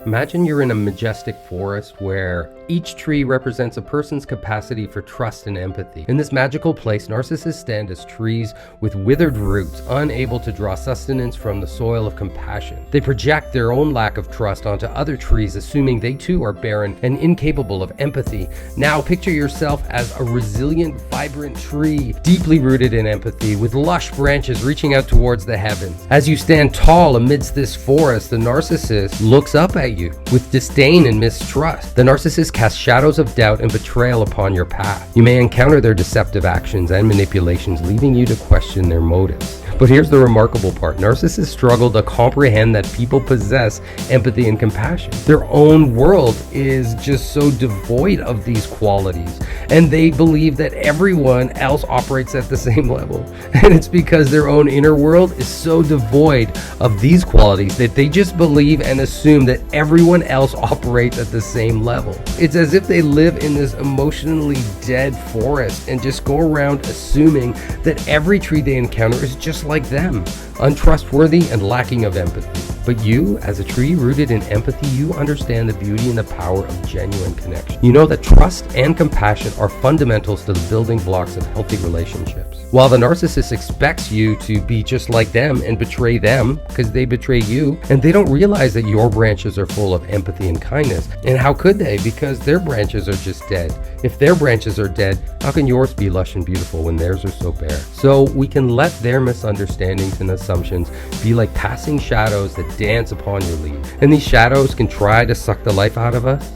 Imagine you're in a majestic forest where each tree represents a person's capacity for trust and empathy. In this magical place, narcissists stand as trees with withered roots, unable to draw sustenance from the soil of compassion. They project their own lack of trust onto other trees, assuming they too are barren and incapable of empathy. Now picture yourself as a resilient, vibrant tree, deeply rooted in empathy, with lush branches reaching out towards the heavens. As you stand tall amidst this forest, the narcissist looks up at you with disdain and mistrust. The narcissist casts shadows of doubt and betrayal upon your path. You may encounter their deceptive actions and manipulations, leading you to question their motives. But here's the remarkable part. Narcissists struggle to comprehend that people possess empathy and compassion. Their own world is just so devoid of these qualities, and they believe that everyone else operates at the same level. And it's because their own inner world is so devoid of these qualities that they just believe and assume that everyone else operates at the same level. It's as if they live in this emotionally dead forest and just go around assuming that every tree they encounter is just like them, untrustworthy and lacking of empathy. But you, as a tree rooted in empathy, you understand the beauty and the power of genuine connection. You know that trust and compassion are fundamentals to the building blocks of healthy relationships. While the narcissist expects you to be just like them and betray them because they betray you, and they don't realize that your branches are full of empathy and kindness. And how could they? Because their branches are just dead. If their branches are dead, how can yours be lush and beautiful when theirs are so bare? So we can let their misunderstandings and assumptions be like passing shadows that dance upon your leaves. And these shadows can try to suck the life out of us,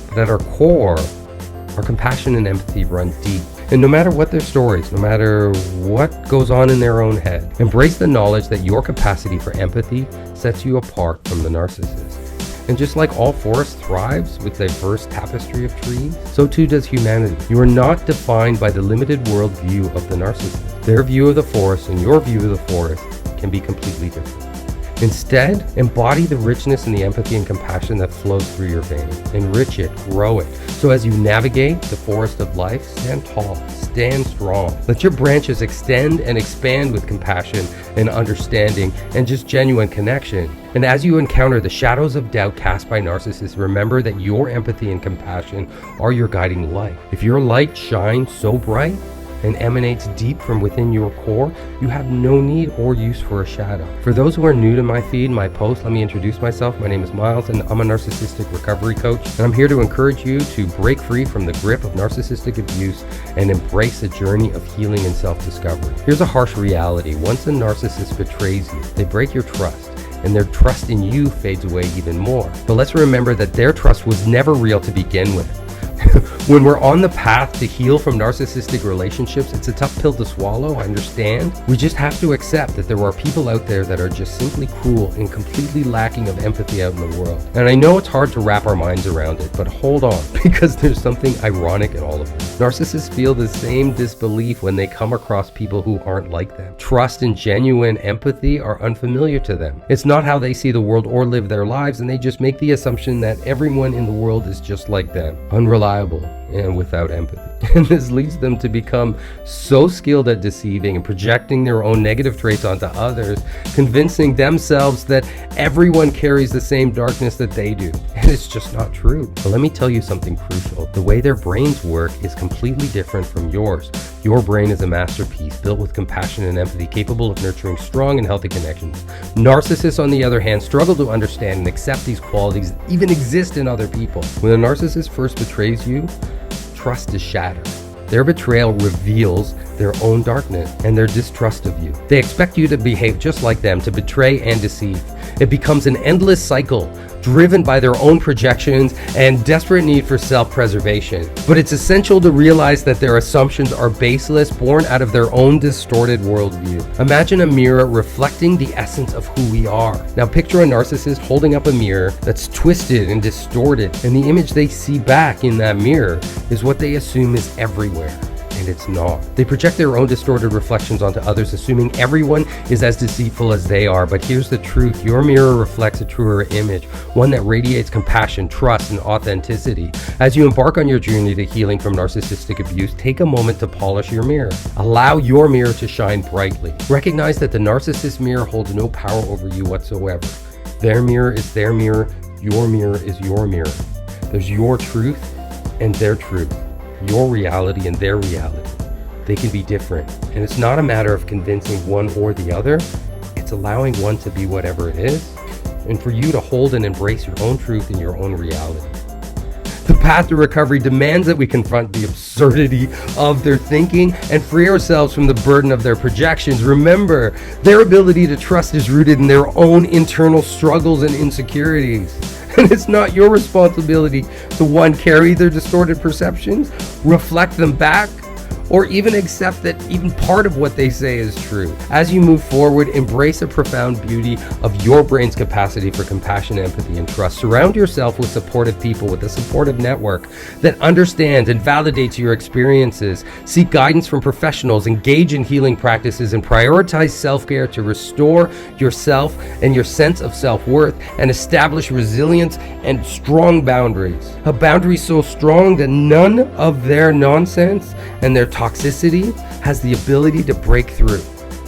but at our core, our compassion and empathy run deep. And no matter what their stories, no matter what goes on in their own head, embrace the knowledge that your capacity for empathy sets you apart from the narcissist. And just like all forest thrives with diverse tapestry of trees, so too does humanity. You are not defined by the limited worldview of the narcissist. Their view of the forest and your view of the forest can be completely different. Instead, embody the richness and the empathy and compassion that flows through your veins. Enrich it, grow it. So as you navigate the forest of life, stand tall, stand strong. Let your branches extend and expand with compassion and understanding and just genuine connection. And as you encounter the shadows of doubt cast by narcissists, remember that your empathy and compassion are your guiding light. If your light shines so bright and emanates deep from within your core, you have no need or use for a shadow. For those who are new to my feed, my post, let me introduce myself. My name is Miles and I'm a narcissistic recovery coach. And I'm here to encourage you to break free from the grip of narcissistic abuse and embrace a journey of healing and self-discovery. Here's a harsh reality. Once a narcissist betrays you, they break your trust, and their trust in you fades away even more. But let's remember that their trust was never real to begin with. When we're on the path to heal from narcissistic relationships, it's a tough pill to swallow, I understand. We just have to accept that there are people out there that are just simply cruel and completely lacking of empathy out in the world. And I know it's hard to wrap our minds around it, but hold on, because there's something ironic in all of this. Narcissists feel the same disbelief when they come across people who aren't like them. Trust and genuine empathy are unfamiliar to them. It's not how they see the world or live their lives, and they just make the assumption that everyone in the world is just like them, unreliable and without empathy. And this leads them to become so skilled at deceiving and projecting their own negative traits onto others, convincing themselves that everyone carries the same darkness that they do. And it's just not true. But let me tell you something crucial. The way their brains work is completely different from yours. Your brain is a masterpiece built with compassion and empathy, capable of nurturing strong and healthy connections. Narcissists, on the other hand, struggle to understand and accept these qualities that even exist in other people. When a narcissist first betrays you, trust is shattered. Their betrayal reveals their own darkness and their distrust of you. They expect you to behave just like them, to betray and deceive. It becomes an endless cycle, driven by their own projections and desperate need for self-preservation. But it's essential to realize that their assumptions are baseless, born out of their own distorted worldview. Imagine a mirror reflecting the essence of who we are. Now picture a narcissist holding up a mirror that's twisted and distorted, and the image they see back in that mirror is what they assume is everywhere. And it's not. They project their own distorted reflections onto others, assuming everyone is as deceitful as they are. But here's the truth. Your mirror reflects a truer image, one that radiates compassion, trust, and authenticity. As you embark on your journey to healing from narcissistic abuse, take a moment to polish your mirror. Allow your mirror to shine brightly. Recognize that the narcissist mirror holds no power over you whatsoever. Their mirror is their mirror. Your mirror is your mirror. There's your truth and their truth, your reality and their reality. They can be different, and it's not a matter of convincing one or the other. It's allowing one to be whatever it is, and for you to hold and embrace your own truth and your own reality. The path to recovery demands that we confront the absurdity of their thinking and free ourselves from the burden of their projections. Remember, their ability to trust is rooted in their own internal struggles and insecurities. And it's not your responsibility to, one, carry their distorted perceptions, reflect them back, or even accept that even part of what they say is true. As you move forward, embrace the profound beauty of your brain's capacity for compassion, empathy, and trust. Surround yourself with supportive people, with a supportive network that understands and validates your experiences. Seek guidance from professionals, engage in healing practices, and prioritize self-care to restore yourself and your sense of self-worth, and establish resilience and strong boundaries. A boundary so strong that none of their nonsense and their toxicity has the ability to break through.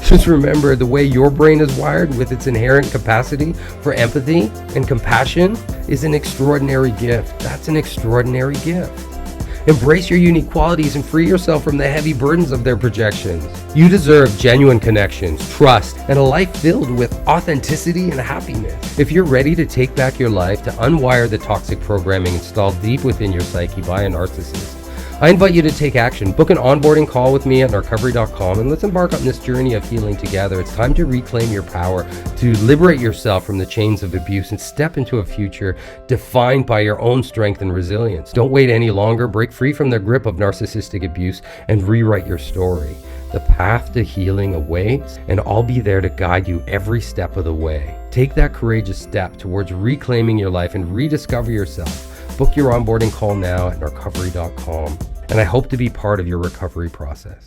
Just remember, the way your brain is wired, with its inherent capacity for empathy and compassion, is an extraordinary gift. That's an extraordinary gift. Embrace your unique qualities and free yourself from the heavy burdens of their projections. You deserve genuine connections, trust, and a life filled with authenticity and happiness. If you're ready to take back your life, to unwire the toxic programming installed deep within your psyche by a narcissist, I invite you to take action. Book an onboarding call with me at narcovery.com, and let's embark on this journey of healing together. It's time to reclaim your power, to liberate yourself from the chains of abuse, and step into a future defined by your own strength and resilience. Don't wait any longer. Break free from the grip of narcissistic abuse and rewrite your story. The path to healing awaits, and I'll be there to guide you every step of the way. Take that courageous step towards reclaiming your life and rediscover yourself. Book your onboarding call now at narcovery.com, and I hope to be part of your recovery process.